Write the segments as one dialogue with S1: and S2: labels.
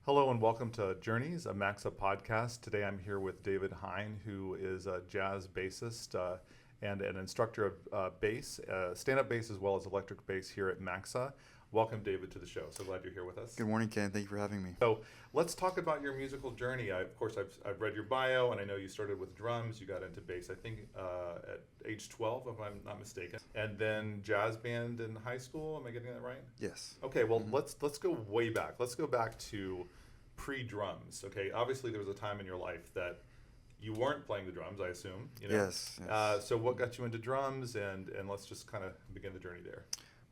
S1: Hello and welcome to Journeys, a MACSA Podcast. Today I'm here with David Heyn, who is a jazz bassist and an instructor of bass, stand-up bass as well as electric bass here at MACSA. Welcome, David, to the show. So glad you're here with us.
S2: Good morning, Ken. Thank you for having me.
S1: So let's talk about your musical journey. I've read your bio, and I know you started with drums. You got into bass, I think, at age 12, if I'm not mistaken, and then jazz band in high school. Am I getting that right?
S2: Yes.
S1: Okay. Well, let's go way back. Let's go back to pre-drums. Okay. Obviously, there was a time in your life that you weren't playing the drums, I assume.
S2: Yes.
S1: So what got you into drums, and let's just kind of begin the journey there.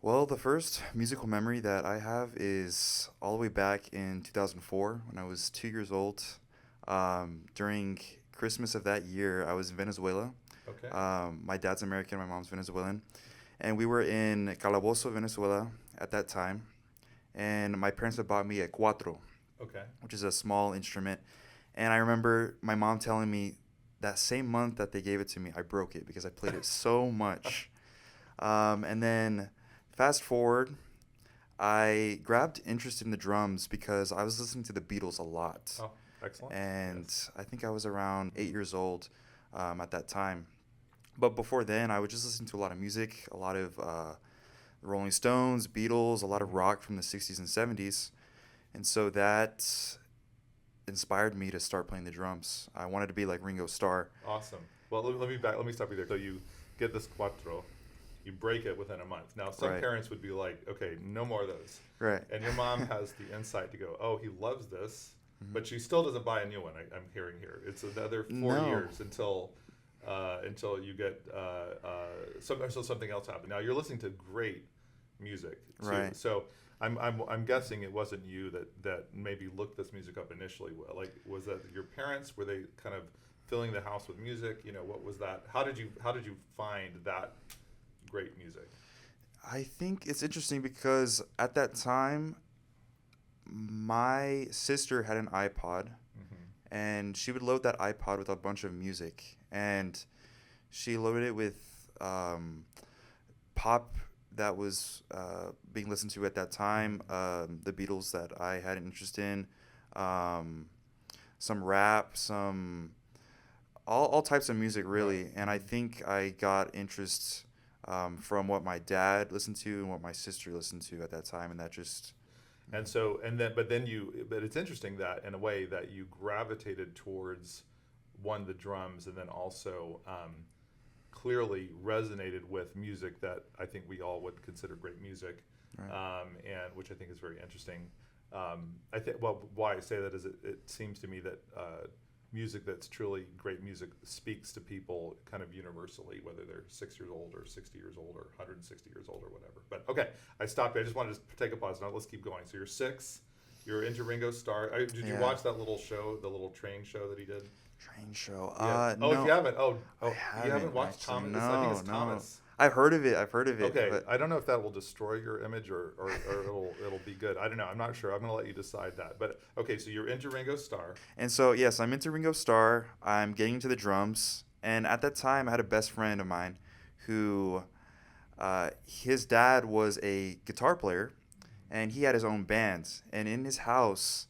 S2: Well, the first musical memory that I have is all the way back in 2004 when I was 2 years old. During Christmas of that year, I was in Venezuela.
S1: Okay.
S2: My dad's American, my mom's Venezuelan. And we were in Calabozo, Venezuela at that time. And my parents had bought me a cuatro,
S1: Okay.
S2: which is a small instrument. And I remember my mom telling me that same month that they gave it to me, I broke it because I played it so much. And then fast forward, I grabbed interest in the drums because I was listening to the Beatles a lot.
S1: Oh, excellent.
S2: And
S1: Yes.
S2: I think I was around 8 years old at that time. But before then, I would just listen to a lot of music, a lot of Rolling Stones, Beatles, a lot of rock from the 60s and 70s. And so that inspired me to start playing the drums. I wanted to be like Ringo Starr.
S1: Awesome. Well, let me stop you there. So you get this cuatro, you break it within a month. Now, some
S2: Right.
S1: parents would be like, okay, no more of those.
S2: Right.
S1: And your mom has the insight to go, oh, he loves this, but she still doesn't buy a new one. I'm hearing here. It's another 4
S2: No.
S1: years until you get something else happen. Now you're listening to great music too.
S2: Right.
S1: So I'm guessing it wasn't you that maybe looked this music up initially. Like, was that your parents? Were they kind of filling the house with music? What was that? How did you find that great music?
S2: I think it's interesting because at that time, my sister had an iPod, and she would load that iPod with a bunch of music. And she loaded it with pop that was being listened to at that time, the Beatles that I had an interest in, some rap, some all types of music, really. And I think I got interest from what my dad listened to and what my sister listened to at that time, and that just
S1: But it's interesting that in a way that you gravitated towards the drums, and then also clearly resonated with music that I think we all would consider great music,
S2: Right.
S1: and which I think is very interesting. Why I say that is it seems to me that music that's truly great music speaks to people kind of universally, whether they're 6 years old or 60 years old or 160 years old or whatever. But okay, I stopped. I just wanted to take a pause. Now let's keep going. So you're 6. You're into Ringo Starr. Did you
S2: Yeah.
S1: watch that little show, the little train show that he did?
S2: Train show.
S1: Yeah.
S2: No,
S1: If you haven't,
S2: I
S1: you haven't watched
S2: actually.
S1: Thomas? I think it's
S2: No.
S1: Thomas.
S2: I've heard of it.
S1: Okay,
S2: But
S1: I don't know if that will destroy your image or it'll be good. I don't know. I'm not sure. I'm gonna let you decide that. But okay, so you're into Ringo Starr.
S2: And so, yes, I'm into Ringo Starr. I'm getting into the drums. And at that time, I had a best friend of mine who, his dad was a guitar player, and he had his own band. And in his house,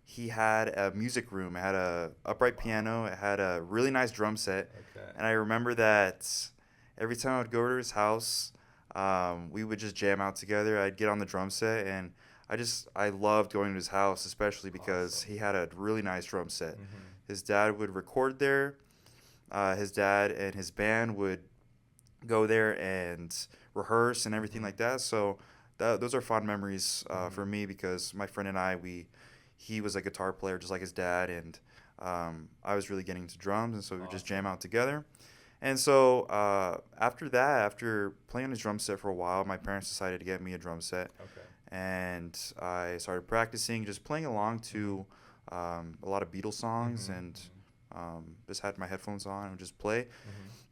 S2: he had a music room. It had a upright piano. It had a really nice drum set.
S1: Okay.
S2: And I remember that every time I would go to his house, we would just jam out together. I'd get on the drum set, and I loved going to his house, especially because
S1: Awesome.
S2: he had a really nice drum set.
S1: Mhm.
S2: His dad would record there. His dad and his band would go there and rehearse and everything like that. So those are fond memories for me because my friend and I, he was a guitar player just like his dad, and I was really getting into drums, and so we would just jam out together. And so after playing on his drum set for a while, my parents decided to get me a drum set.
S1: Okay.
S2: And I started practicing, just playing along to a lot of Beatles songs, and just had my headphones on and would just play.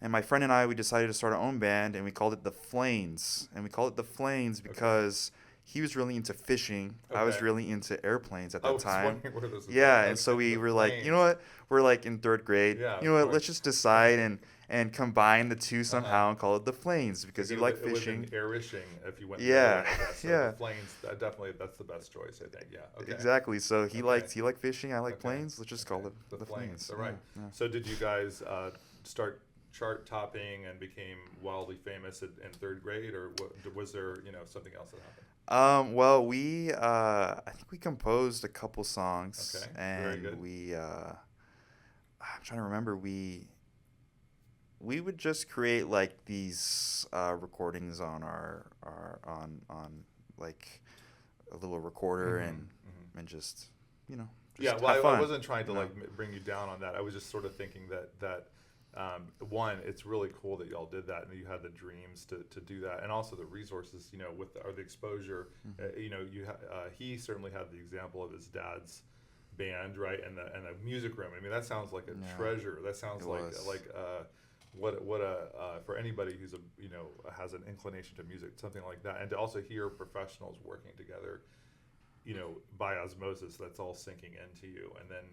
S2: And my friend and I, we decided to start our own band, and we called it the Flames. And we called it the Flames because he was really into fishing.
S1: Okay.
S2: I was really into airplanes at
S1: I
S2: that
S1: was
S2: time.
S1: wondering where this was
S2: Yeah,
S1: going.
S2: and so we
S1: The
S2: were like, you know
S1: planes.
S2: what? We're like in third grade.
S1: Yeah,
S2: You know
S1: of
S2: what? Let's
S1: course.
S2: just decide and combine the two somehow and call it the Flames because you like
S1: It would have
S2: fishing.
S1: been airishing if you went
S2: Yeah,
S1: the other way, I guess. So
S2: yeah.
S1: the planes, definitely, that's the best choice, I think. Yeah. Okay.
S2: Exactly. So he
S1: Okay.
S2: liked fishing. I like
S1: Okay.
S2: planes. Let's just call
S1: Okay.
S2: it the Flames.
S1: All right.
S2: Yeah, yeah.
S1: So did you guys start chart topping and became wildly famous in third grade, or was there something else that happened?
S2: Well, I think we composed a couple songs,
S1: Okay, very
S2: and
S1: good.
S2: I'm trying to remember, we would just create like these recordings on on like a little recorder and just
S1: Yeah,
S2: have
S1: well, I
S2: fun.
S1: wasn't trying to
S2: you know?
S1: like bring you down on that. I was just sort of thinking that one, it's really cool that y'all did that and you had the dreams to do that, and also the resources, with the exposure. He certainly had the example of his dad's band, right, and the music room. I mean, that sounds like a treasure. That sounds
S2: It
S1: like
S2: was.
S1: what a for anybody who's has an inclination to music, something like that, and to also hear professionals working together, by osmosis, that's all sinking into you. And then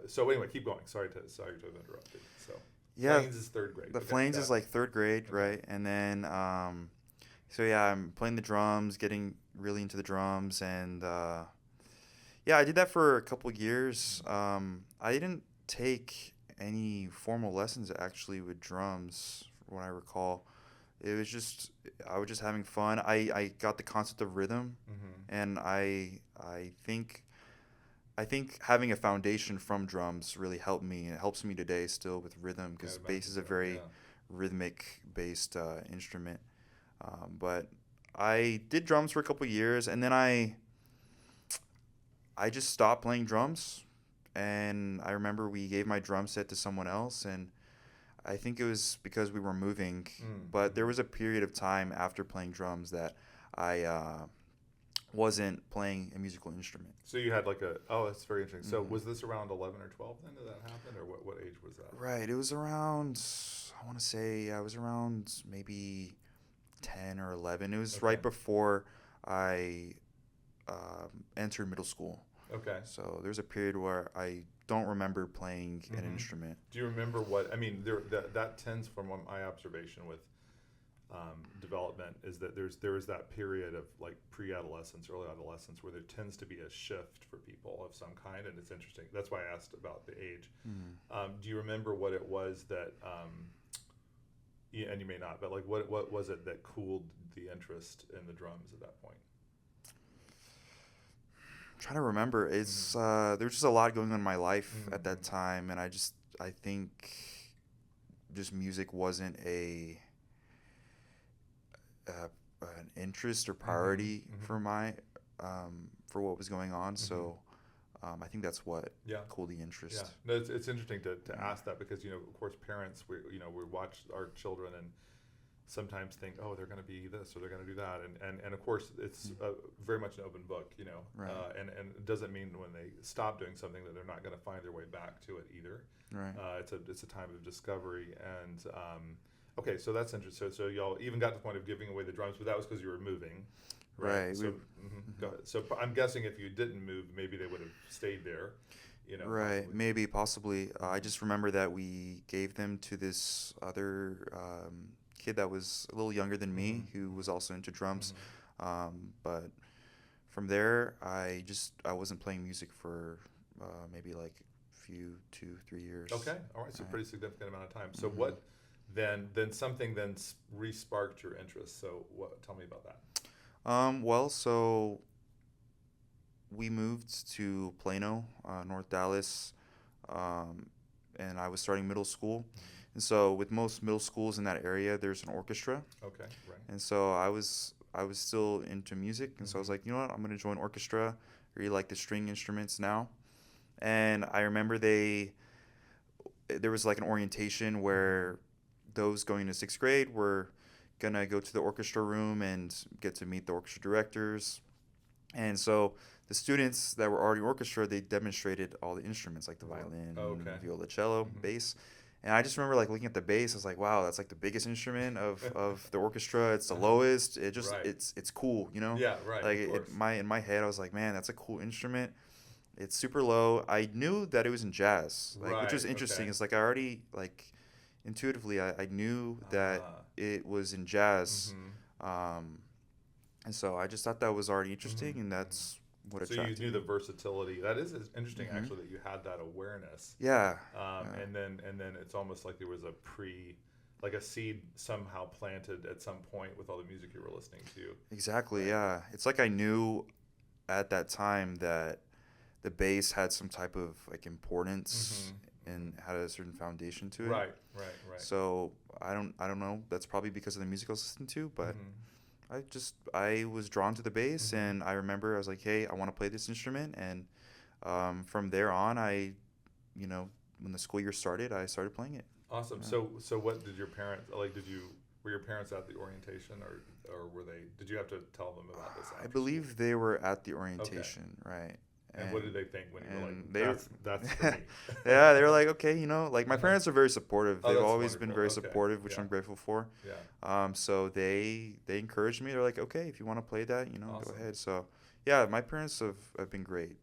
S1: so anyway, keep going. Sorry to have interrupted. So
S2: Yeah,
S1: Flames is third grade.
S2: the
S1: Okay,
S2: Flames
S1: got
S2: is
S1: it.
S2: like third grade,
S1: Okay.
S2: right? And then so yeah, I'm playing the drums, getting really into the drums, and yeah, I did that for a couple years. I didn't take any formal lessons actually with drums, from what I recall. It was just I was just having fun. I got the concept of rhythm, and I think having a foundation from drums really helped me. It helps me today still with rhythm because
S1: Yeah,
S2: bass is a
S1: so,
S2: very
S1: yeah.
S2: rhythmic based instrument. But I did drums for a couple years, and then I just stopped playing drums. And I remember we gave my drum set to someone else, and I think it was because we were moving. But there was a period of time after playing drums that I wasn't playing a musical instrument.
S1: So you had that's very interesting. So was this around 11 or 12 then? Did that happen, or what age was that?
S2: Right. It was around, I want to say, I was around maybe 10 or 11. It was
S1: Okay.
S2: right before I entered middle school.
S1: Okay.
S2: So there's a period where I don't remember playing an instrument.
S1: Do you remember that tends, from what my observation with development, is that there is that period of like pre-adolescence, early adolescence, where there tends to be a shift for people of some kind, and it's interesting. That's why I asked about the age. Do you remember what it was that, and you may not, but like what was it that cooled the interest in the drums at that point?
S2: I'm trying to remember. It's there's just a lot going on in my life at that time, and I think just music wasn't an interest or priority for for what was going on. So I think that's what cooled the interest.
S1: Yeah, no, it's interesting to ask that because of course parents we watch our children and sometimes think, oh, they're going to be this or they're going to do that, and of course it's very much an open book,
S2: Right.
S1: and it doesn't mean when they stop doing something that they're not going to find their way back to it either.
S2: Right.
S1: It's a time of discovery, and okay, so that's interesting. So y'all even got to the point of giving away the drums, but that was because you were moving, right?
S2: Right.
S1: So, go ahead. So I'm guessing if you didn't move, maybe they would have stayed there,
S2: Right,
S1: possibly.
S2: maybe, possibly. I just remember that we gave them to this other kid that was a little younger than me, who was also into drums. But from there, I wasn't playing music for maybe like a few 2-3 years.
S1: Okay, all right, so
S2: Right.
S1: pretty significant amount of time. So what then something then re-sparked your interest. So tell me about that.
S2: Well, so we moved to Plano, North Dallas, and I was starting middle school. And so with most middle schools in that area, there's an orchestra.
S1: Okay, right.
S2: And so I was still into music, and so I was like, you know what, I'm gonna join orchestra. I really like the string instruments now. And I remember there was like an orientation where those going to 6th grade were gonna go to the orchestra room and get to meet the orchestra directors. And so the students that were already in orchestra, they demonstrated all the instruments like the violin,
S1: Okay.
S2: viola, cello, bass. And I just remember like looking at the bass. I was like, wow, that's like the biggest instrument of the orchestra. It's the lowest. It just
S1: Right.
S2: it's cool, you know.
S1: Yeah, right,
S2: Like
S1: of course.
S2: in my head, I was like, man, that's a cool instrument. It's super low. I knew that it was in jazz, like, which
S1: Right,
S2: was interesting.
S1: okay.
S2: It's like I already like intuitively I knew that
S1: Ah,
S2: it was in jazz,
S1: mm-hmm,
S2: um, and so I just thought that was already interesting,
S1: mm-hmm,
S2: and
S1: mm-hmm.
S2: that's what
S1: So you
S2: attracted
S1: knew the
S2: me.
S1: versatility. That is interesting,
S2: Hmm.
S1: actually, that you had that awareness.
S2: Yeah, yeah,
S1: And then it's almost like there was like a seed somehow planted at some point with all the music you were listening to,
S2: exactly.
S1: right?
S2: Yeah, it's like I knew at that time that the bass had some type of like importance
S1: Mm-hmm,
S2: and
S1: mm-hmm.
S2: had a certain foundation to it.
S1: Right, right, right.
S2: So I don't know. That's probably because of the music I was listening to, but
S1: Mm-hmm,
S2: I was drawn to the bass,
S1: mm-hmm.
S2: and I remember I was like, hey, I want to play this instrument, and from there on, you know, when the school year started, I started playing it.
S1: Awesome.
S2: Yeah.
S1: So what did your parents like? Were your parents at the orientation, or were they? Did you have to tell them about this
S2: I
S1: after school?
S2: believe they were at the
S1: Okay.
S2: orientation, right?
S1: And what did they think when you were like,
S2: And they,
S1: that's for me?
S2: yeah, they were like, okay, you know, like my
S1: Uh-huh.
S2: parents are very supportive.
S1: Oh,
S2: They've
S1: that's
S2: always been
S1: wonderful.
S2: very
S1: Okay.
S2: supportive, which
S1: Yeah.
S2: I'm grateful for.
S1: Yeah.
S2: So they encouraged me. They're like, okay, if you want to play that, you know, go
S1: Awesome.
S2: ahead. So, yeah, my parents have been great.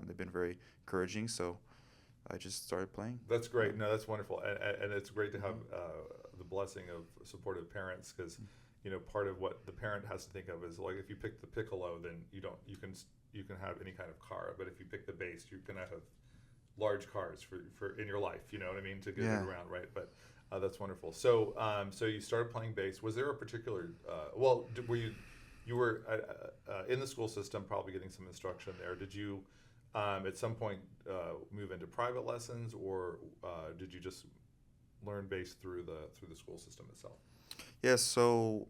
S2: They've been very encouraging. So I just started playing.
S1: That's
S2: Yeah.
S1: great. No, that's wonderful, and it's great to have
S2: Mhm.
S1: the blessing of supportive parents because, part of what the parent has to think of is like if you pick the piccolo, then you can have any kind of car, but if you pick the bass, you can have large cars for in your life. You know what I mean, to get it
S2: Yeah.
S1: around, right? But that's wonderful. So you started playing bass. Was there a particular? Well, were you were in the school system, probably getting some instruction there. Did you? At some point, move into private lessons, or did you just learn bass through the school system itself?
S2: Yeah. So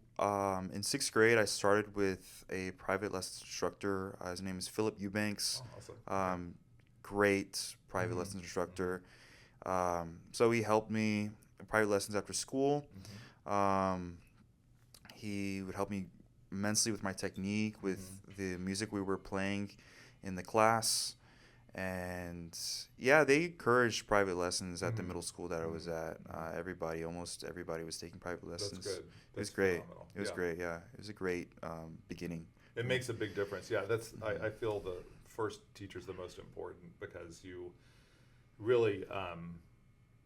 S2: in sixth grade, I started with a private lesson instructor. His name is Philip Eubanks.
S1: Oh, awesome. Okay.
S2: Great private
S1: Mm-hmm.
S2: lessons instructor. So he helped me in private lessons after school.
S1: Mm-hmm.
S2: Um, he would help me immensely with my technique, with
S1: Mm-hmm.
S2: the music we were playing in the class. And yeah, they encouraged private lessons at the
S1: Mm-hmm.
S2: middle school that I was
S1: Mm-hmm.
S2: at. Almost everybody was taking private
S1: That's
S2: lessons.
S1: good.
S2: It was
S1: That's
S2: great.
S1: phenomenal.
S2: It was
S1: Yeah.
S2: great. Yeah, it was a great beginning.
S1: It
S2: Yeah.
S1: makes a big difference. Yeah,
S2: Mhm.
S1: I feel the first teacher's the most important because you really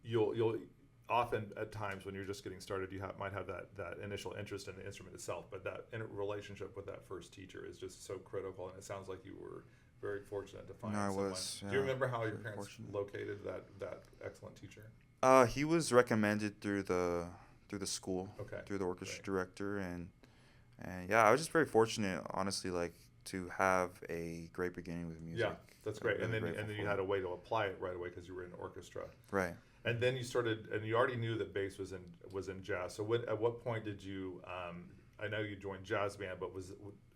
S1: you'll often at times when you're just getting started might have that initial interest in the instrument itself, but that relationship with that first teacher is just so critical, and it sounds like you were very fortunate to find
S2: No, I
S1: someone.
S2: was.
S1: Do you
S2: Yeah,
S1: remember how your
S2: very
S1: parents
S2: fortunate.
S1: located that excellent teacher?
S2: He was recommended through the school,
S1: Okay,
S2: through the orchestra
S1: great.
S2: director, and yeah, I was just very fortunate, honestly, like to have a great beginning with music.
S1: Yeah, that's
S2: I'm
S1: great.
S2: really
S1: And
S2: grateful
S1: then you
S2: for
S1: had
S2: it.
S1: a way to apply it right away because you were in orchestra.
S2: Right.
S1: And then you started, and you already knew that bass was in jazz. So at what point did you? I know you joined jazz band, but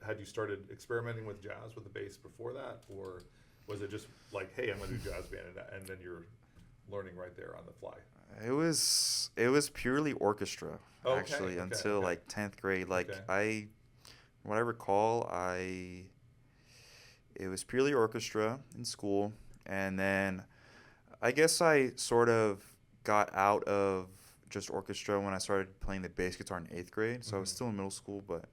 S1: had you started experimenting with jazz with the bass before that, or was it just like, hey, I'm going to do jazz band, and then you're learning right there on the fly?
S2: It was purely orchestra
S1: Okay,
S2: actually
S1: okay,
S2: until
S1: okay,
S2: like 10th grade. Like
S1: okay.
S2: what I recall, it was purely orchestra in school, and then I guess I sort of got out of just orchestra when I started playing the bass guitar in 8th grade. So I was
S1: Hmm.
S2: still in middle school, but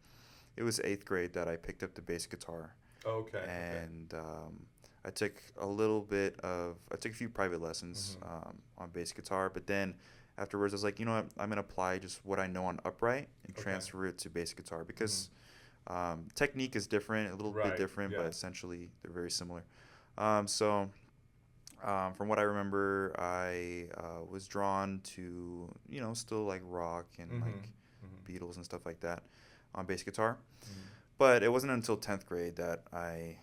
S2: it was 8th grade that I picked up the bass guitar,
S1: Okay, okay.
S2: and I took I took a few private lessons
S1: Hmm.
S2: on bass guitar, but then afterwards I was like, you know what, I'm gonna apply just what I know on upright and
S1: Okay.
S2: transfer it to bass guitar
S1: Hmm.
S2: because technique is different, a little bit
S1: Right.
S2: different, but
S1: Yeah.
S2: essentially they're very similar. So from what I remember, I was drawn to, still like rock and
S1: Hmm.
S2: like
S1: Hmm.
S2: Beatles and stuff like that on bass guitar.
S1: Hmm.
S2: But it wasn't until 10th grade that I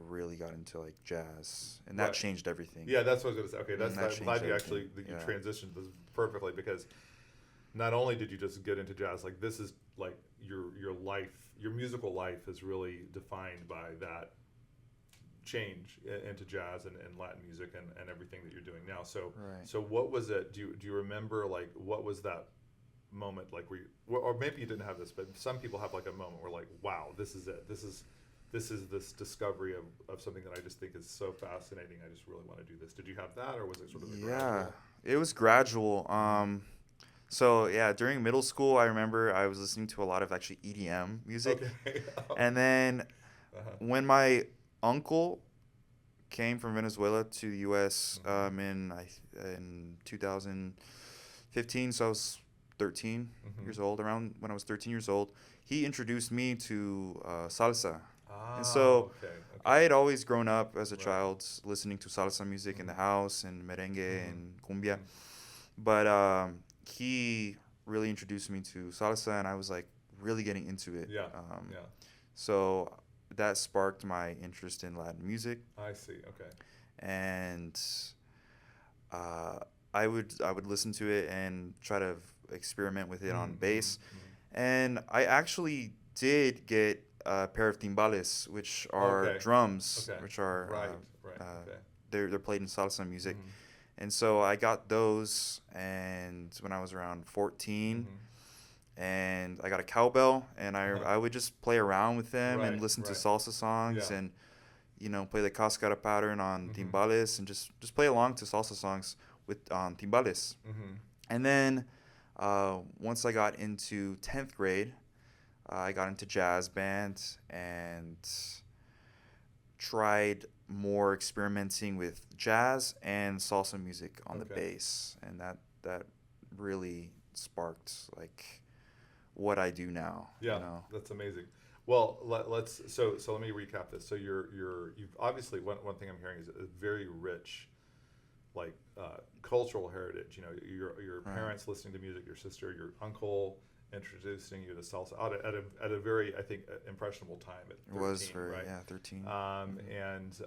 S2: really got into like jazz, and that
S1: Right.
S2: changed everything.
S1: Yeah, that's what I was going to say. Okay,
S2: That
S1: I'm
S2: changed
S1: glad you
S2: everything.
S1: that you
S2: Yeah.
S1: transitioned this perfectly because not only did you just get into jazz, like this is like your life, your musical life is really defined by that change into jazz and Latin music and everything that you're doing now. So
S2: Right.
S1: so what was it? Do you remember like what was that moment like where you, or maybe you didn't have this, but some people have like a moment where like, wow, this is it. This is this discovery of something that I just think is so fascinating. I just really want to do this. Did you have that, or was it sort of the
S2: Yeah,
S1: gradual?
S2: It was gradual. So yeah, during middle school, I remember I was listening to a lot of actually EDM music,
S1: Okay.
S2: and then
S1: Uh-huh.
S2: when my uncle came from Venezuela to the U.S.
S1: Mhm.
S2: In 2015, so I was 13
S1: Mhm.
S2: years old. Around when I was 13 years old, he introduced me to salsa, and
S1: Ah,
S2: so
S1: okay.
S2: I
S1: Okay.
S2: had always grown up as a
S1: Right.
S2: child listening to salsa music in the
S1: Mhm.
S2: house and merengue
S1: Mhm.
S2: and cumbia,
S1: Mhm.
S2: but he really introduced me to salsa, and I was like really getting into it.
S1: Yeah. Yeah.
S2: So that sparked my interest in Latin music,
S1: I see. Okay.
S2: and uh, I would listen to it and try to experiment with it on
S1: Mm-hmm.
S2: bass. And I actually did get a pair of timbales, which are
S1: Okay.
S2: drums,
S1: Okay.
S2: which are
S1: Right. Right.
S2: uh,
S1: Okay.
S2: they're played in salsa music.
S1: Mm-hmm.
S2: And so I got those, and when I was around 14,
S1: Mm-hmm.
S2: and I got a cowbell, and
S1: Uh-huh.
S2: I would just play around with them and
S1: Right.
S2: listen to
S1: Right.
S2: salsa songs
S1: Yeah.
S2: and play the cascara pattern on
S1: Mm-hmm.
S2: timbales and just play along to salsa songs with timbales.
S1: Mm-hmm.
S2: And then once I got into 10th grade, I got into jazz band and tried more experimenting with jazz and salsa music on the
S1: Okay.
S2: bass, and that really sparked like what I do now.
S1: Yeah, that's amazing. Well, so let me recap this. So you've obviously one thing I'm hearing is a very rich like cultural heritage. You know, your
S2: Right.
S1: parents listening to music, your sister, your uncle introducing you to salsa at a very I think impressionable time at
S2: It was
S1: 13,
S2: for,
S1: right?
S2: yeah, 13.
S1: And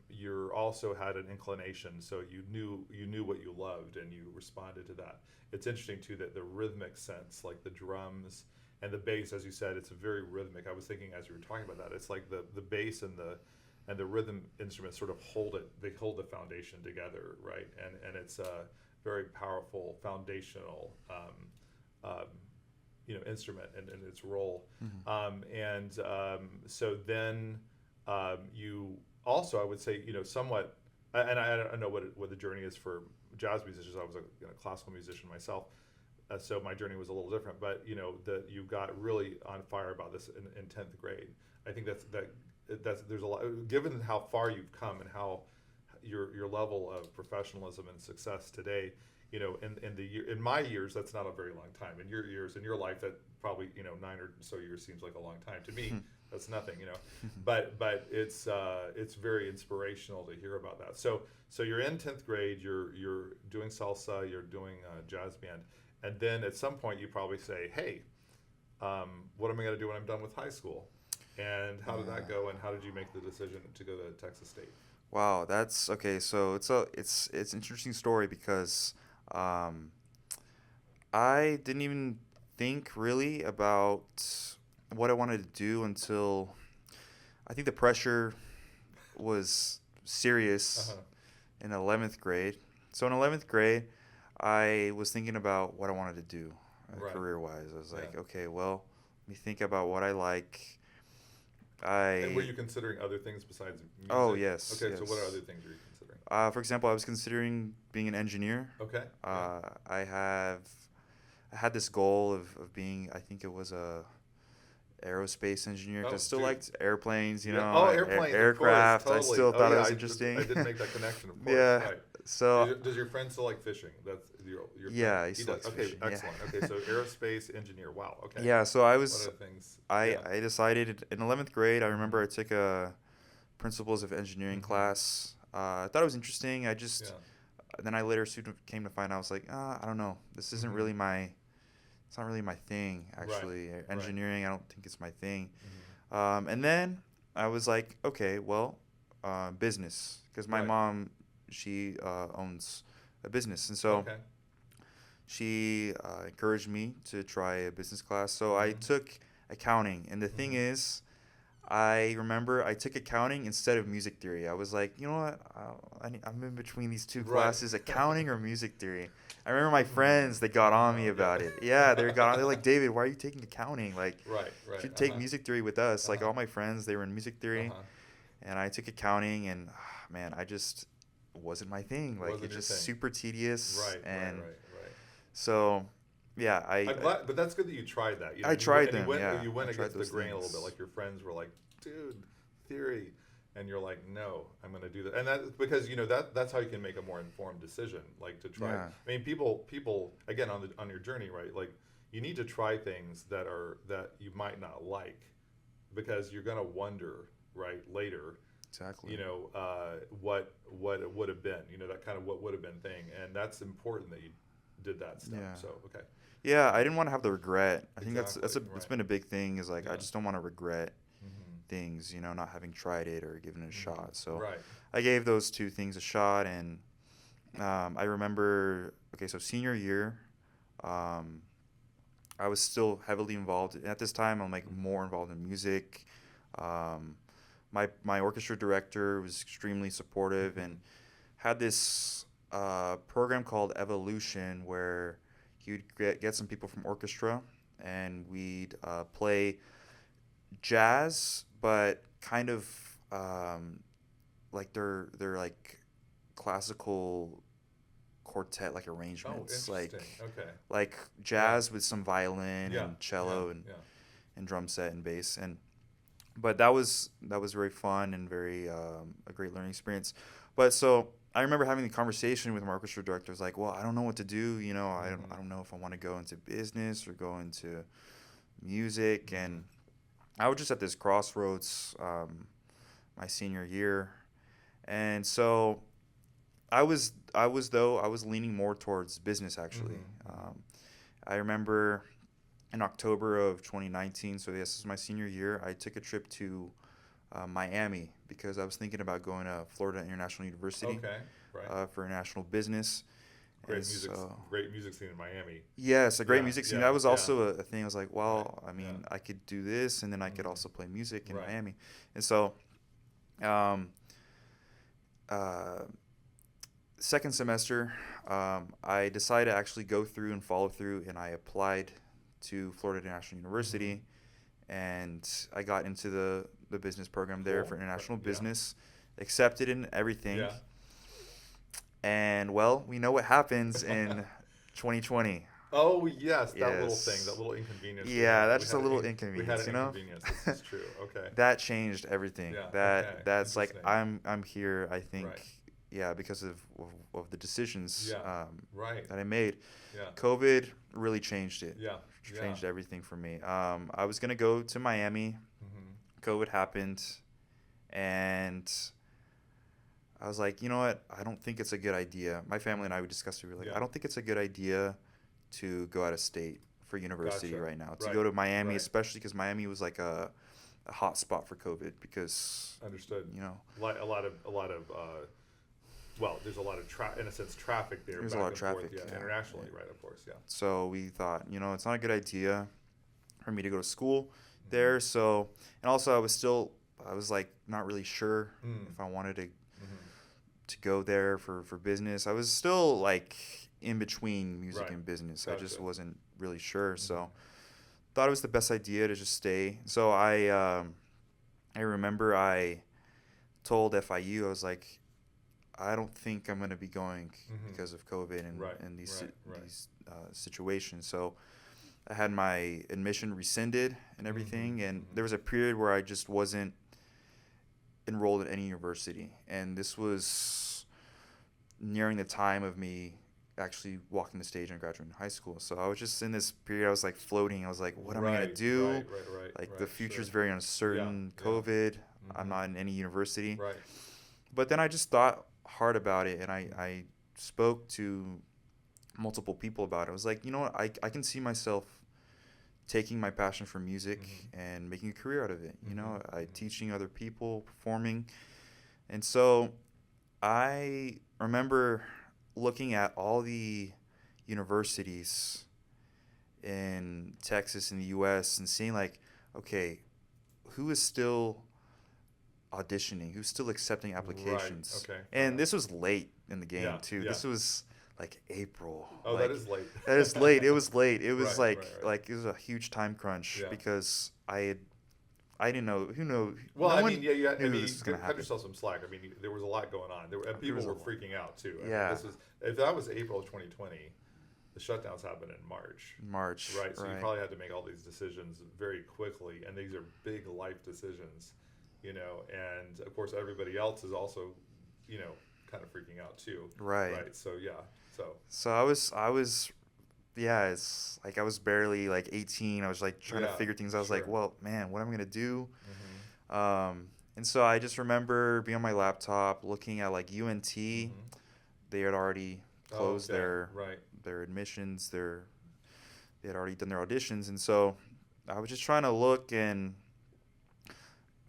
S1: you also had an inclination, so you knew what you loved and you responded to that. It's interesting too that the rhythmic sense, like the drums and the bass, as you said, it's very rhythmic. I was thinking as you were talking about that, it's like the bass and the rhythm instruments sort of hold it. They hold the foundation together, right? And it's a very powerful foundational, um, instrument and its role.
S2: Hmm.
S1: So then you also, I would say, somewhat, and I don't know what the journey is for jazz musicians. I was a classical musician myself, so my journey was a little different. But that you got really on fire about this in 10th grade. I think that's there's a lot, given how far you've come and how your level of professionalism and success today. In my years, that's not a very long time. In your years, in your life, that probably 9 or so years seems like a long time to me. That's nothing. But it's very inspirational to hear about that. So you're in 10th grade. You're doing salsa. You're doing jazz band, and then at some point you probably say, "Hey, what am I going to do when I'm done with high school?" And how did that go? And how did you make the decision to go to Texas State?
S2: Wow, that's okay. So it's an interesting story because um, I didn't even think really about what I wanted to do until I think the pressure was serious
S1: Uh-huh.
S2: in 11th grade. So in 11th grade, I was thinking about what I wanted to do
S1: Right.
S2: career-wise. I was like,
S1: Yeah.
S2: okay, well, let me think about what I like.
S1: And were
S2: I
S1: you considering other things besides music?
S2: Oh, yes,
S1: Okay, so what are
S2: yes.
S1: other things are you considering?
S2: For example, I was considering being an engineer.
S1: Okay. Yeah.
S2: I had this goal of being, I think it was a aerospace engineer, 'cause
S1: Oh,
S2: I still
S1: dude.
S2: liked airplanes,
S1: Yeah. Oh, airplanes, of course,
S2: aircraft. I
S1: totally.
S2: still
S1: Oh,
S2: thought it
S1: yeah.
S2: was
S1: I
S2: interesting.
S1: didn't make that connection, of course.
S2: Yeah.
S1: Right.
S2: So
S1: Does your friend still like fishing? That's your friend.
S2: yeah, he
S1: He
S2: still
S1: does.
S2: likes
S1: Okay,
S2: fishing. Yeah.
S1: excellent. Okay, so aerospace engineer. Wow. Okay.
S2: Yeah. So I
S1: What
S2: was
S1: other things?
S2: I
S1: Yeah.
S2: I decided in 11th grade. I
S1: Mm-hmm.
S2: remember I took a principles of engineering
S1: Mm-hmm.
S2: class. I thought it was interesting.
S1: Yeah.
S2: Then I later soon came to find out I was like, I don't know. This isn't
S1: Mm-hmm.
S2: really it's not really my thing,
S1: Right.
S2: actually.
S1: Right.
S2: Engineering, I don't think it's my thing.
S1: Mm-hmm.
S2: And then I was like, okay, well, business, because my
S1: Right.
S2: mom, she owns a business, and so
S1: Okay.
S2: she encouraged me to try a business class. So I
S1: Mm-hmm.
S2: took accounting, and the thing
S1: Mm-hmm.
S2: is, I remember I took accounting instead of music theory. I was like, you know what? I'm in between these two
S1: Right.
S2: classes, accounting or music theory. I remember my
S1: Mm-hmm.
S2: friends, they got on me
S1: Yeah.
S2: about it. Yeah, they're like, David, why are you taking accounting? Like,
S1: Right.
S2: you
S1: Right.
S2: should take
S1: Uh-huh.
S2: music theory with us. Like
S1: Uh-huh.
S2: all my friends, they were in music theory,
S1: Uh-huh.
S2: and I took accounting, and man, wasn't my thing. Like,
S1: Wasn't
S2: it's
S1: your
S2: just
S1: thing.
S2: super tedious.
S1: Right,
S2: And
S1: right.
S2: so, yeah,
S1: I'm glad, but that's good that you tried that. You know,
S2: I tried
S1: and
S2: them, yeah.
S1: you went
S2: I tried
S1: against the
S2: those
S1: grain a little
S2: things.
S1: bit. Like your friends were like, "Dude, theory," and you're like, "No, I'm going to do that." And that because that's how you can make a more informed decision. Like to try.
S2: Yeah.
S1: I mean, people again on your journey, right? Like you need to try things that you might not like, because you're going to wonder, right, later.
S2: Exactly.
S1: What it would have been. That kind of what would have been thing, and that's important that you did that step.
S2: Yeah.
S1: So okay.
S2: Yeah, I didn't want to have the regret. I think that's
S1: Exactly,
S2: it's
S1: right.
S2: been a big thing, is like, I
S1: Yeah.
S2: just don't want to regret
S1: Mm-hmm.
S2: things, not having tried it or given it a shot. So
S1: Right.
S2: I gave those two things a shot, and I remember, okay, so senior year, I was still heavily involved. At this time, I'm like more involved in music. My orchestra director was extremely supportive and had this program called Evolution, where he would get some people from orchestra, and we'd play jazz, but kind of like they're like classical quartet like
S1: Oh,
S2: arrangements,
S1: interesting. Okay.
S2: like jazz with some violin
S1: Yeah.
S2: and cello
S1: Yeah.
S2: and drum set and bass. But that was very fun and very a great learning experience. But so I remember having the conversation with my orchestra director. I was like, well, I don't know what to do. I don't know if I want to go into business or go into music. And I was just at this crossroads my senior year, and so I was leaning more towards business, actually. I remember in October of 2019, so this is my senior year, I took a trip to Miami, because I was thinking about going to Florida International University
S1: Okay. Right.
S2: for international business.
S1: Great music scene in Miami.
S2: Yes, a great
S1: Yeah,
S2: music scene.
S1: yeah,
S2: That was
S1: yeah.
S2: also a thing. I was like, well,
S1: Right,
S2: I mean,
S1: yeah.
S2: I could do this, and then I could
S1: Mhm.
S2: also play music in
S1: Right.
S2: Miami. And so, um, uh, second semester, I decided to actually go through and follow through, and I applied to Florida International University, and I got into the business program there
S1: Cool.
S2: for international
S1: Yeah.
S2: business, accepted in everything.
S1: Yeah.
S2: And, well, we know what happens in 2020.
S1: Oh yes, that little
S2: Yes.
S1: thing, that little inconvenience. we
S2: Yeah,
S1: had.
S2: that's
S1: We
S2: just a
S1: had
S2: little
S1: We had
S2: inconvenience,
S1: an inconvenience. This is true. Okay.
S2: That changed everything.
S1: Yeah,
S2: That
S1: okay,
S2: that's like
S1: interesting.
S2: I'm here, I think,
S1: Right.
S2: yeah, because of the decisions
S1: Yeah, right.
S2: that I made.
S1: Yeah.
S2: COVID really changed it.
S1: Yeah.
S2: Changed everything for me. I was gonna go to Miami.
S1: Mm-hmm.
S2: COVID happened, and I was like, you know what? I don't think it's a good idea. My family and I, we discussed it. We were like,
S1: Yeah.
S2: I don't think it's a good idea to go out of state for university
S1: Gotcha.
S2: right now. To
S1: Right.
S2: go to Miami,
S1: Right.
S2: especially because Miami was like a hot spot for COVID, because
S1: Understood.
S2: you know
S1: A lot of well, there's a lot of in a sense traffic there.
S2: There's a
S1: back
S2: lot of
S1: and forth,
S2: traffic, yeah.
S1: internationally,
S2: Yeah.
S1: right? Of course, yeah.
S2: So we thought, it's not a good idea for me to go to school there. So, and also I was like not really sure if I wanted to go there for business. I was still like in between music
S1: Right.
S2: and business. I just
S1: Gotcha.
S2: wasn't really sure. So thought it was the best idea to just stay. So I remember I told FIU, I was like, I don't think I'm going to be going because of COVID and,
S1: Right,
S2: and these
S1: right.
S2: these situations. So I had my admission rescinded and everything, and there was a period where I just wasn't enrolled at any university, and this was nearing the time of me actually walking the stage and graduating high school. So I was just in this period. I was like floating. I was like, what am I gonna do?
S1: Right.
S2: The future's very uncertain.
S1: Yeah.
S2: COVID. I'm not in any university.
S1: Right.
S2: But then I just thought hard about it, and I spoke to multiple people about it. I was like, you know what? I can see myself taking my passion for music and making a career out of it. Teaching other people, performing. And so I remember looking at all the universities in Texas and the U.S. and seeing like, okay, who is still auditioning? Who's still accepting applications?
S1: Right. Okay.
S2: And this was late in the game too.
S1: Yeah.
S2: This was like April.
S1: Oh,
S2: like,
S1: that is late.
S2: That is late. It was late. It was
S1: Right.
S2: like it was a huge time crunch because I I didn't know. Who knew?
S1: Well,
S2: no
S1: I
S2: one
S1: mean, yeah,
S2: knew
S1: I mean,
S2: this was gonna
S1: cut
S2: happen.
S1: yourself some slack. I mean, there was a lot going on. And people were freaking out too. I
S2: Yeah.
S1: mean, if that was April of 2020, the shutdowns happened in March.
S2: March.
S1: Right. So you probably had to make all these decisions very quickly, and these are big life decisions, you know. And of course, everybody else is also, you know, kind of freaking out too.
S2: Right.
S1: Right. So yeah.
S2: So I was. Yeah, it's like I was barely like 18. I was like trying to figure things out. I was like, well, man, what am I gonna do? And so I just remember being on my laptop looking at like UNT. They had already closed their admissions. They had already done their auditions, and so I was just trying to look. And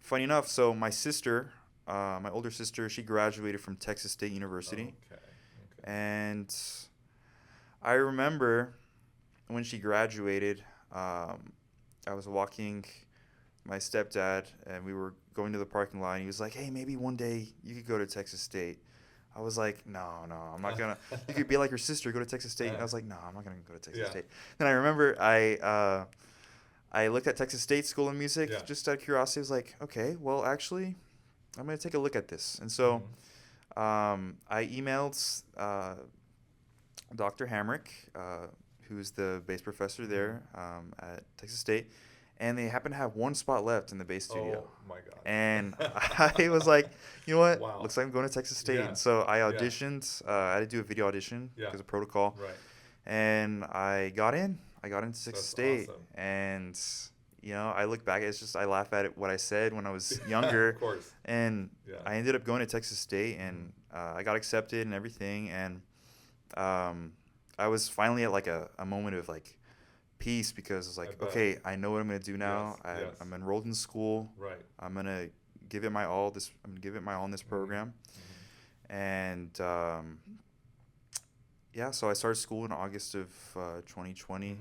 S2: funny enough, so my sister, my older sister, she graduated from Texas State University, and I remember when she graduated, I was walking my stepdad, and we were going to the parking lot, and he was like, hey, maybe one day you could go to Texas State. I was like, no, I'm not going to. You could be like your sister, go to Texas State. And I was like, no, I'm not going to go to Texas State. Then I remember I looked at Texas State School of Music just out of curiosity. I was like, okay, well, actually, I'm going to take a look at this. And so I emailed Dr. Hamrick, who's the bass professor there at Texas State, and they happen to have one spot left in the bass studio.
S1: Oh my God!
S2: And I was like, you know what?
S1: Wow.
S2: Looks like I'm going to Texas State. And so I auditioned. I had to do a video audition because of protocol.
S1: Right.
S2: And I got in. I got into Texas State.
S1: Awesome.
S2: And you know, I look back. It's just I laugh at what I said when I was younger.
S1: Of course.
S2: And I ended up going to Texas State, and I got accepted and everything. And I was finally at like a moment of like peace, because it's like, okay, I know what I'm gonna do now. I'm enrolled in school.
S1: Right.
S2: I'm gonna give it my all. I'm gonna give it my all in this program. And so I started school in August of 2020,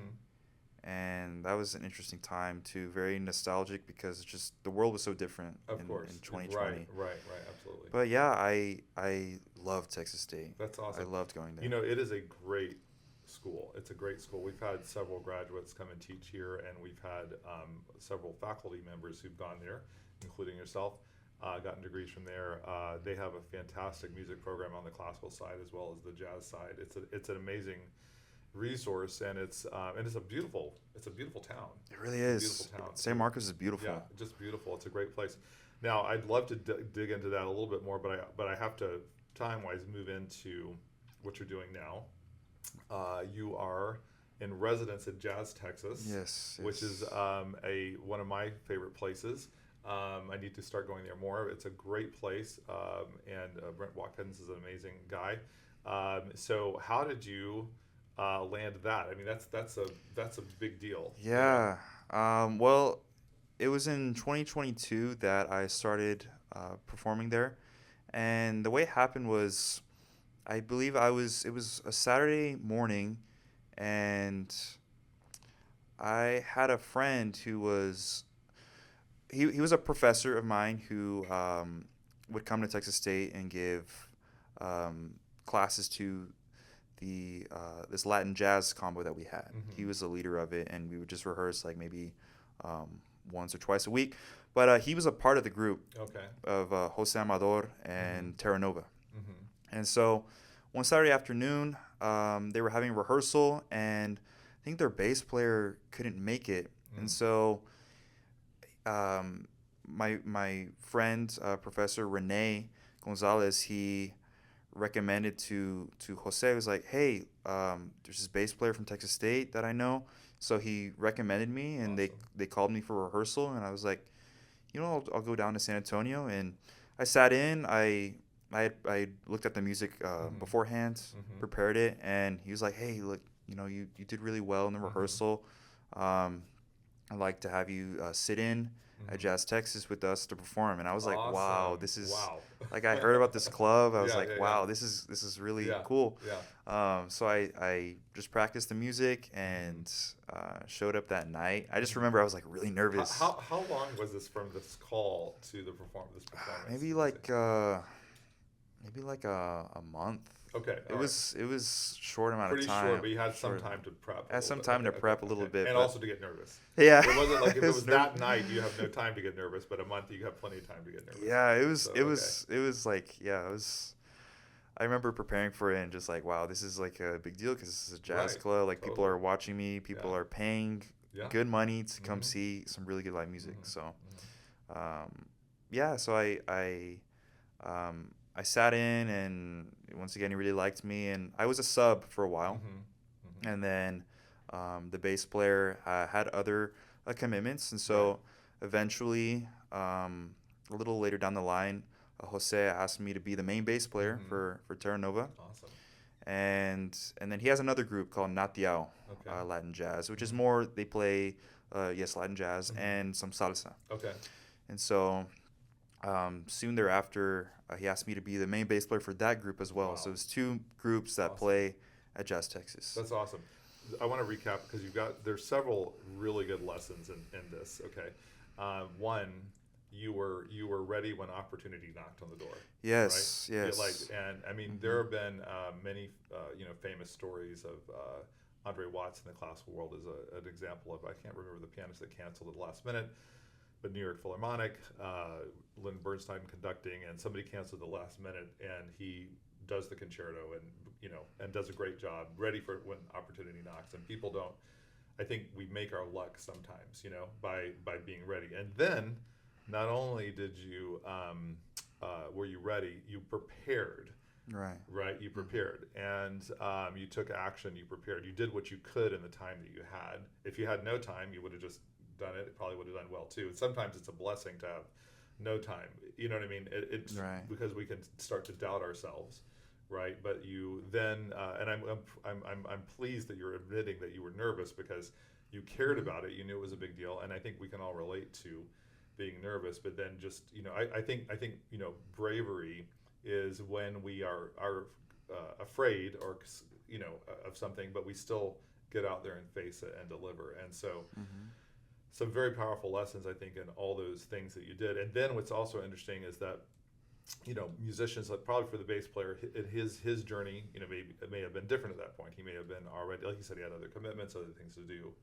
S2: and that was an interesting time too. Very nostalgic, because it's just the world was so different in 2020.
S1: Right, absolutely.
S2: But yeah, I loved Texas State.
S1: That's awesome.
S2: I loved going there.
S1: You know, it is a great school. It's a great school. We've had several graduates come and teach here, and we've had several faculty members who've gone there, including yourself, gotten degrees from there. They have a fantastic music program on the classical side as well as the jazz side. It's an amazing resource, and it's a beautiful town.
S2: It really is.
S1: Beautiful town.
S2: San Marcos is beautiful.
S1: Yeah, just beautiful. It's a great place. Now, I'd love to dig into that a little bit more, but I have to time-wise move into what you're doing now. You are in residence at Jazz Texas,
S2: yes.
S1: Which is one of my favorite places. I need to start going there more. It's a great place, and Brent Watkins is an amazing guy. So how did you land that? I mean, that's a big deal.
S2: Yeah. Well, it was in 2022 that I started performing there, and the way it happened was, I believe it was a Saturday morning, and I had a friend who was he was a professor of mine who would come to Texas State and give classes to the this Latin jazz combo that we had. He was the leader of it, and we would just rehearse like maybe once or twice a week. But he was a part of the group of Jose Amador and Terra Nova. And so one Saturday afternoon, they were having rehearsal, and I think their bass player couldn't make it. And so my friend, Professor Rene Gonzalez, he recommended to Jose. He was like, hey, there's this bass player from Texas State that I know. So he recommended me, and they called me for rehearsal, and I was like, you know, I'll go down to San Antonio. And I sat in. I looked at the music beforehand, prepared it, and he was like, hey, look, you know, you did really well in the rehearsal. I'd like to have you sit in at Jazz Texas with us to perform. And I was like, wow, this is like, I heard about this club. I was wow, this is really cool. So I just practiced the music and showed up that night. I just remember I was like really nervous.
S1: How long was this from this call to this performance?
S2: Maybe like a month.
S1: Okay.
S2: It was short amount
S1: Pretty
S2: of time.
S1: short, but you had some
S2: Short-
S1: time to prep.
S2: I had some time to prep a little bit,
S1: and
S2: but-
S1: also to get nervous.
S2: Yeah.
S1: It wasn't like if it was that
S2: nerve-
S1: night, you have no time to get nervous, but a month you have plenty of time to get nervous.
S2: Yeah, it was
S1: So,
S2: it was it was like yeah, it was. I remember preparing for it and just like, wow, this is like a big deal because this is a jazz
S1: Right,
S2: club. Like people
S1: totally.
S2: are watching me, people
S1: Yeah.
S2: are paying
S1: Yeah.
S2: good money to come
S1: Mhm.
S2: see some really good live music.
S1: Mhm.
S2: So,
S1: Mhm.
S2: yeah, so I sat in, and once again he really liked me, and I was a sub for a while,
S1: Mhm. Mhm.
S2: and then the bass player had other commitments, and so eventually, a little later down the line, Jose asked me to be the main bass player
S1: Mhm.
S2: for Terra Nova,
S1: Awesome.
S2: and then he has another group called Natiao,
S1: Okay.
S2: Latin jazz, which is
S1: Mhm.
S2: more they play Latin jazz
S1: Mhm.
S2: and some salsa,
S1: Okay.
S2: and so soon thereafter he asked me to be the main bass player for that group as well.
S1: Wow.
S2: So it's two groups that
S1: Awesome.
S2: play at Jazz Texas.
S1: That's awesome. I want to recap because there's several really good lessons in this. Okay. One, you were ready when opportunity knocked on the door.
S2: Yes,
S1: Right?
S2: yes.
S1: And I mean,
S2: Mhm.
S1: there have been many famous stories of Andre Watts in the classical world is an example of, I can't remember the pianist that canceled at the last minute, but New York Philharmonic, Lynn Bernstein conducting, and somebody canceled at the last minute, and he does the concerto and does a great job, ready for when opportunity knocks. And people don't. I think we make our luck sometimes, by being ready. And then, not only did you were you ready, you prepared.
S2: Right.
S1: Right, you prepared, and you took action. You prepared. You did what you could in the time that you had. If you had no time, you would have just done it. It probably would have done well too. Sometimes it's a blessing to have no time. You know what I mean? It's
S2: Right.
S1: because we can start to doubt ourselves, right? But you then, and I'm pleased that you're admitting that you were nervous because you cared
S2: Mhm.
S1: about it. You knew it was a big deal, and I think we can all relate to being nervous. But then just I think bravery is when we are afraid or of something, but we still get out there and face it and deliver. And so
S2: Mm-hmm.
S1: some very powerful lessons, I think, in all those things that you did. And then what's also interesting is that musicians, like probably for the bass player, in his journey, maybe it may have been different at that point. He may have been already, like you said, he had other commitments, other things to do.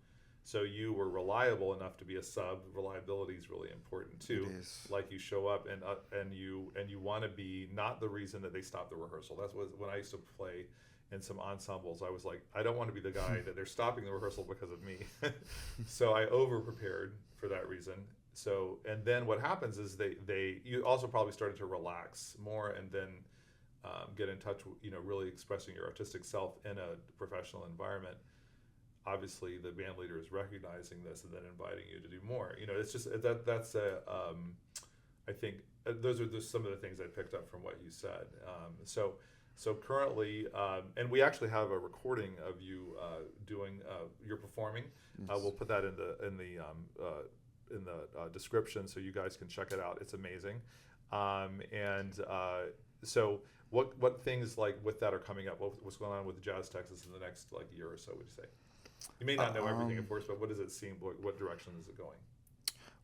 S1: So you were reliable enough to be a sub. Reliability is really important too.
S2: It is.
S1: Like you show up and you want to be not the reason that they stop the rehearsal. That's when I used to play in some ensembles. I was like, I don't want to be the guy that they're stopping the rehearsal because of me. So I over prepared for that reason. So, and then what happens is you also probably started to relax more and then get in touch with, really expressing your artistic self in a professional environment. Obviously, the band leader is recognizing this and then inviting you to do more. It's just that's I think those are just some of the things I picked up from what you said. So currently, and we actually have a recording of you doing you're performing.
S2: Yes.
S1: We'll put that in the description so you guys can check it out. It's amazing. So what things like with that are coming up? What's going on with Jazz Texas in the next year or so? Would you say? You may not know everything, of course, but what does it seem? What direction is it going?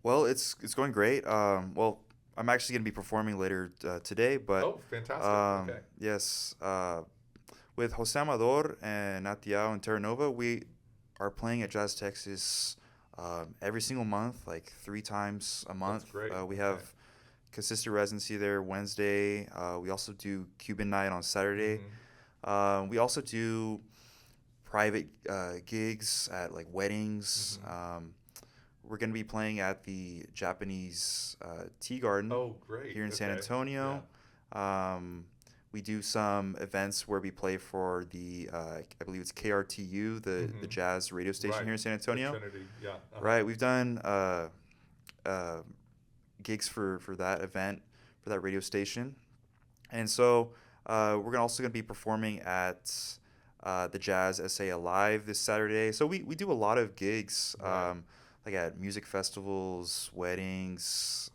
S2: Well, it's going great. Well, I'm actually going to be performing later today, but
S1: Oh, fantastic! Okay.
S2: yes, with Jose Amador and Natiao and Terra Nova, we are playing at Jazz Texas every single month, like 3 times a month.
S1: That's great.
S2: We
S1: Okay.
S2: have consistent residency there Wednesday. We also do Cuban night on Saturday.
S1: Mhm.
S2: We also do private gigs at like weddings.
S1: Mhm.
S2: We're going to be playing at the Japanese Tea Garden
S1: Oh, great!
S2: here in San
S1: Okay.
S2: Antonio. We do some events where we play for the, I believe it's KRTU, the
S1: Mhm.
S2: jazz radio station
S1: Right.
S2: here in San
S1: Yeah.
S2: Antonio.
S1: Trinity, yeah. Uh-huh.
S2: Right, we've done gigs for that event, for that radio station. And so we're also going to be performing at the Jazz SA Alive this Saturday. So we do a lot of gigs,
S1: Right.
S2: like at music festivals, weddings.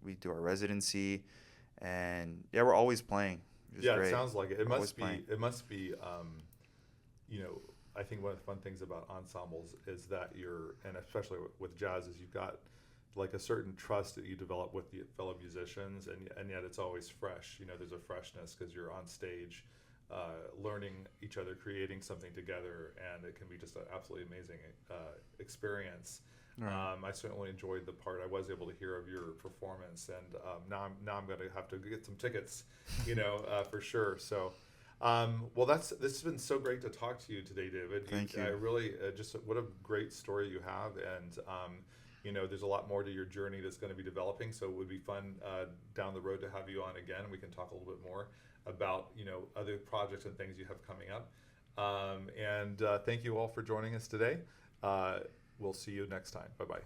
S2: We do our residency. And yeah, we're always playing. Which is
S1: Yeah,
S2: great.
S1: it sounds like it. It
S2: Always
S1: must be.
S2: playing.
S1: It must be. I think one of the fun things about ensembles is that and especially with jazz, is you've got like a certain trust that you develop with the fellow musicians, and yet it's always fresh. There's a freshness because you're on stage learning each other, creating something together, and it can be just an absolutely amazing experience.
S2: Right.
S1: I certainly enjoyed the part I was able to hear of your performance, and now I'm going to have to get some tickets, for sure. So, well, this has been so great to talk to you today, David.
S2: Thank you.
S1: I really just what a great story you have, and there's a lot more to your journey that's going to be developing. So it would be fun down the road to have you on again. We can talk a little bit more about other projects and things you have coming up. And thank you all for joining us today. We'll see you next time. Bye-bye.